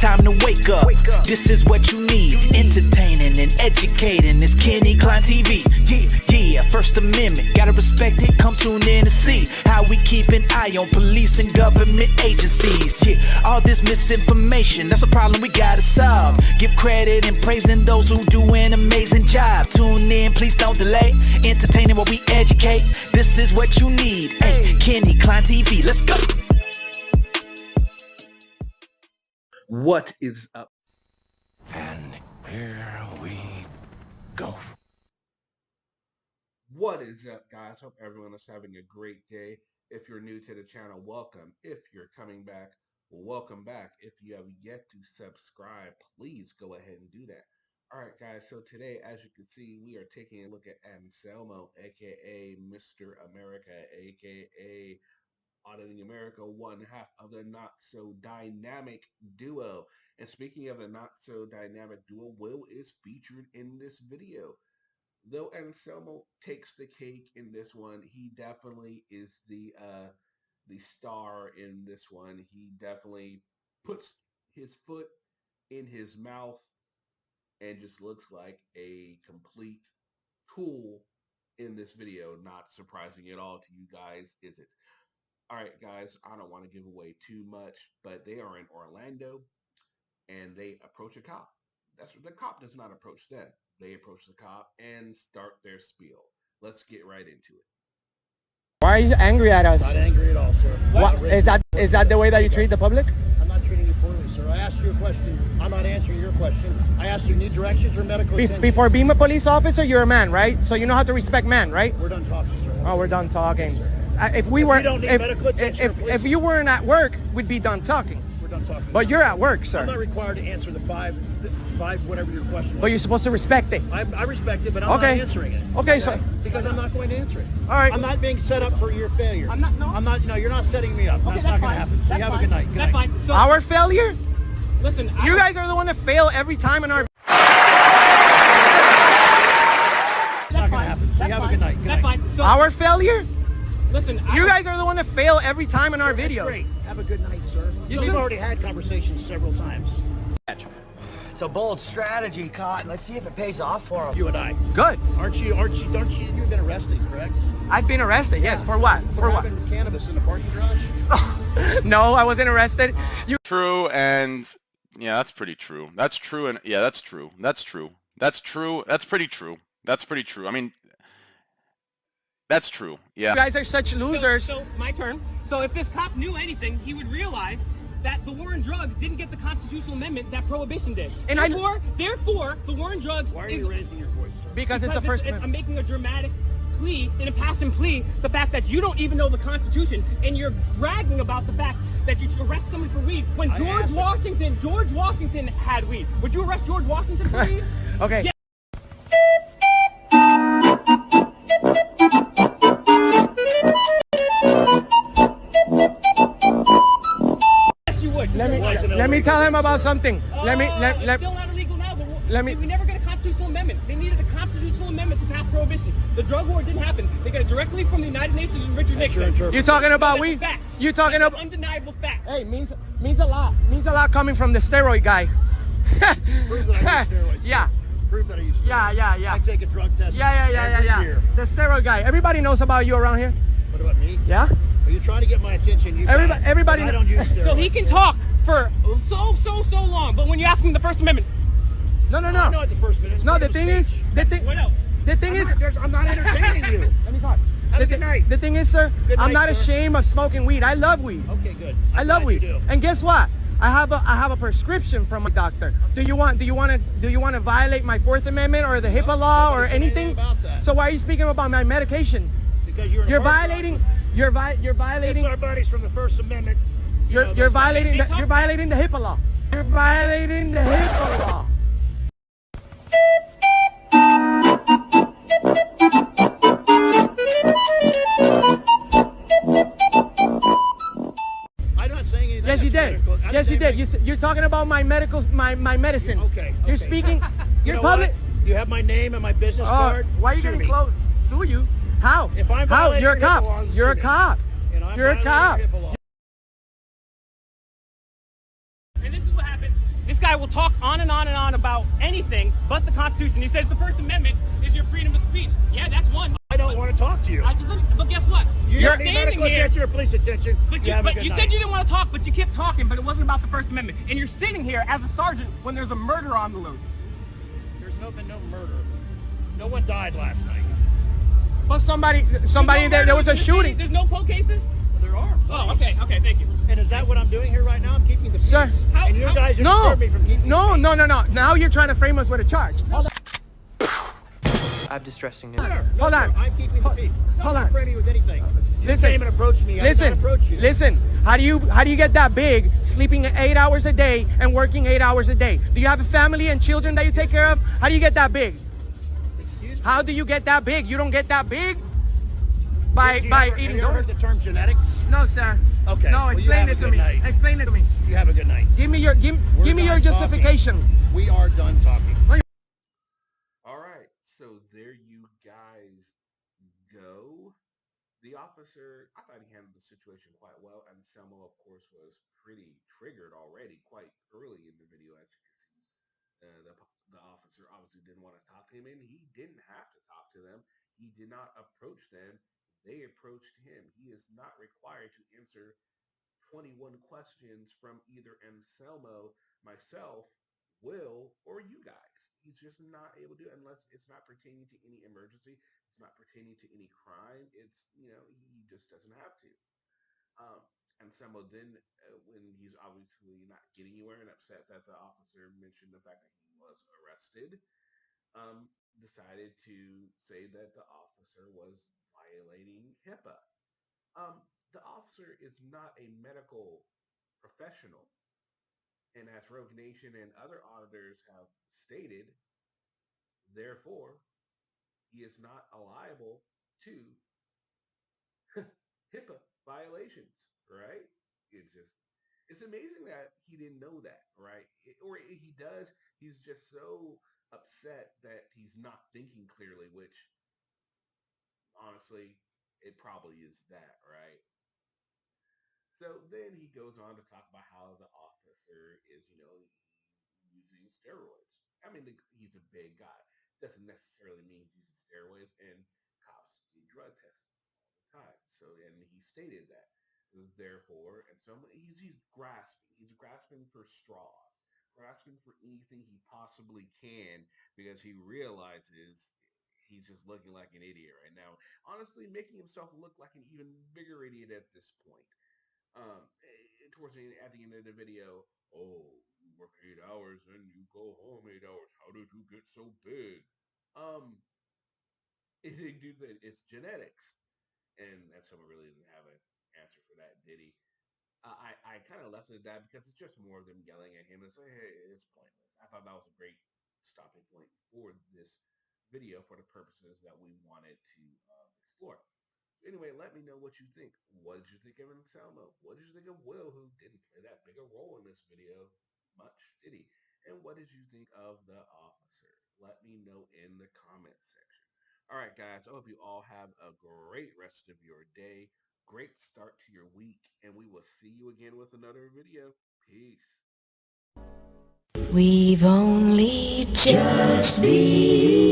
time to wake up. This is what you need, entertaining and educating. It's Kenny Klein TV. Yeah, First Amendment, gotta respect it. Come tune in to see how we keep an eye on police and government agencies. Yeah, all this misinformation, that's a problem we gotta solve. Give credit and praising those who do an amazing job. Tune in, please don't delay. Entertaining while we educate. This is what you need. Hey, Kenny Klein TV, let's go. What is up? And here we go. What is up, guys? Hope everyone is having a great day. If you're new to the channel, welcome. If you're coming back, welcome back. If you have yet to subscribe, please go ahead and do that. All right, guys, so today, as you can see, we are taking a look at Anselmo, aka Mr. America, aka Auditing America, one half of the not-so-dynamic duo. And speaking of the not-so-dynamic duo, Will is featured in this video. Though Anselmo takes the cake in this one, he definitely is the star in this one. He definitely puts his foot in his mouth and just looks like a complete tool in this video. Not surprising at all to you guys, is it? All right, guys, I don't want to give away too much, but they are in Orlando, and they approach a cop. The cop does not approach them. They approach the cop and start their spiel. Let's get right into it. Why are you angry at us? Not angry at all, sir. What, is that the way that you treat the public? I'm not treating you poorly, sir. I asked you a question. I'm not answering your question. I asked you, need directions or medical attention? Before being a police officer, you're a man, right? So you know how to respect men, right? We're done talking, sir. Oh, we're done talking. If you don't need medical attention, if you weren't at work, we'd be done talking. We're done talking. But you're at work, sir. I'm not required to answer the five, whatever your question was. But you're supposed to respect it. I respect it, but I'm not answering it. Okay, so because I'm not going to answer it. All right. I'm not being set up for your failure. I'm not. No. I'm not. No, you're not setting me up. Okay, that's not going to happen. So you have a good night. That's fine. So our failure? Listen, you guys are the one that fail every time in our. It's not going to happen. So you have a good night. That's fine. So our failure? Listen, you guys are the one that fail every time in our videos. Great. Have a good night, sir. We've already had conversations several times. It's a bold strategy, Cotton. Let's see if it pays off for him. You and I. Good. Don't you, you've been arrested, correct? I've been arrested, yes. For what? For what? Having cannabis in the parking garage? No, I wasn't arrested. True, and yeah, that's pretty true. That's true, and yeah, that's true. That's true. That's true. That's pretty true. That's pretty true. I mean, that's true. Yeah. You guys are such losers. So my turn. So if this cop knew anything, he would realize that the war on drugs didn't get the constitutional amendment that prohibition did. And therefore, the war on drugs. Why are you raising your voice, sir? Because it's the first. I'm making a dramatic plea, in a passing plea, the fact that you don't even know the Constitution, and you're bragging about the fact that you arrest someone for weed when George Washington had weed. Would you arrest George Washington for weed? Okay. Yeah. Let me tell him about something. It's still not illegal now, but we never got a constitutional amendment. They needed a constitutional amendment to pass prohibition. The drug war didn't happen. They got it directly from the United Nations and Richard Nixon. You're talking about weed? You're talking about undeniable fact. Hey, means a lot. Means a lot coming from the steroid guy. Prove that I use steroids. Yeah. Prove that I use steroids. Yeah. I take a drug test. Yeah. Year. The steroid guy. Everybody knows about you around here. What about me? Yeah. Are you trying to get my attention? Everybody. I don't use steroids. So he can talk for so long, but when you ask him the First Amendment. No. I know what the First Amendment. No, the thing is, What else? I'm not entertaining you. Let me talk. Have a good night. The thing is, sir, Good I'm night, not sir. ashamed of smoking weed. I love weed. Okay, good. I love weed. You do. And guess what? I have a prescription from my doctor. Do you want to violate my Fourth Amendment or the HIPAA law or anything? About that. So why are you speaking about my medication? Because you're violating. You're violating. It's our buddies from the First Amendment. You're violating the HIPAA law. You're violating the HIPAA law. I'm not saying anything. Yes, you did. Yes, you did. You're talking about my medicine. Okay. You're speaking. You're public. What? You have my name and my business card. Why are you getting close? Sue you? How? If I'm How? violating You're a cop. HIPAA laws, You're a cop. And I'm You're a cop. violating HIPAA laws. And this is what happens guy will talk on and on and on about anything but the Constitution. He says the First Amendment is your freedom of speech. Yeah, that's one. I don't want to talk to you. But guess what? You You're don't need standing medical here. attention or police attention. But you said you didn't want to talk, but you kept talking, but it wasn't about the First Amendment. And you're sitting here as a sergeant when there's a murder on the loose. There's been no murder. No one died last night. But somebody in there was a shooting. There's no cold cases? Well, there are. Oh, okay, thank you. And is that what I'm doing here right now? I'm keeping the peace. Sir, and you guys are No, disturbing me from keeping no. the peace. Now you're trying to frame us with a charge. Hold on. I have distressing news. Sir, no, Hold sir, on. I'm keeping the peace. Hold Don't on. frame me with anything. You Listen. came and approached me. I did not approach you. Listen. How do you get that big, sleeping 8 hours a day and working 8 hours a day? Do you have a family and children that you take care of? How do you get that big? Excuse me? How do you get that big? You don't get that big by Have eating you ever heard donuts. the term genetics? No, sir. Okay. No, well, you explain have it a to good me. night. Explain it to me. You have a good night. Give me your We're done justification. talking. We are done talking. All right, so there you guys go. The officer, I thought he handled the situation quite well, and Selma, of course, was pretty triggered already quite early in the video, as you can see. The officer obviously didn't want to talk to him, and he didn't have to talk to them. He did not approach them. They approached him. He is not required to answer 21 questions from either Anselmo, myself, Will, or you guys. He's just not able to, unless it's not pertaining to any emergency, it's not pertaining to any crime. It's, he just doesn't have to. Anselmo then, when he's obviously not getting anywhere and upset that the officer mentioned the fact that he was arrested, decided to say that the officer was violating HIPAA. The officer is not a medical professional. And as Rogue Nation and other auditors have stated, therefore, he is not liable to HIPAA violations, right? It's amazing that he didn't know that, right? Or he does, he's just so upset that he's not thinking clearly, which honestly, it probably is that, right? So then he goes on to talk about how the officer is, he's using steroids. I mean, he's a big guy. Doesn't necessarily mean he's using steroids, and cops do drug tests all the time. So, and he stated that. Therefore, and so he's grasping. He's grasping for straws, grasping for anything he possibly can, because he realizes he's just looking like an idiot right now. Honestly, making himself look like an even bigger idiot at this point. At the end of the video, oh, you work 8 hours and you go home 8 hours. How did you get so big? Dude said it's genetics, and someone really didn't have an answer for that, did he? I kind of left it at that because it's just more of them yelling at him and say, hey, it's pointless. I thought that was a great stopping point for this video for the purposes that we wanted to explore. Anyway, let me know what you think. What did you think of Anselmo? What did you think of Will, who didn't play that big a role in this video much, did he? And what did you think of the officer? Let me know in the comments section. All right, guys, I hope you all have a great rest of your day. Great start to your week, and we will see you again with another video. Peace. We've only just begun.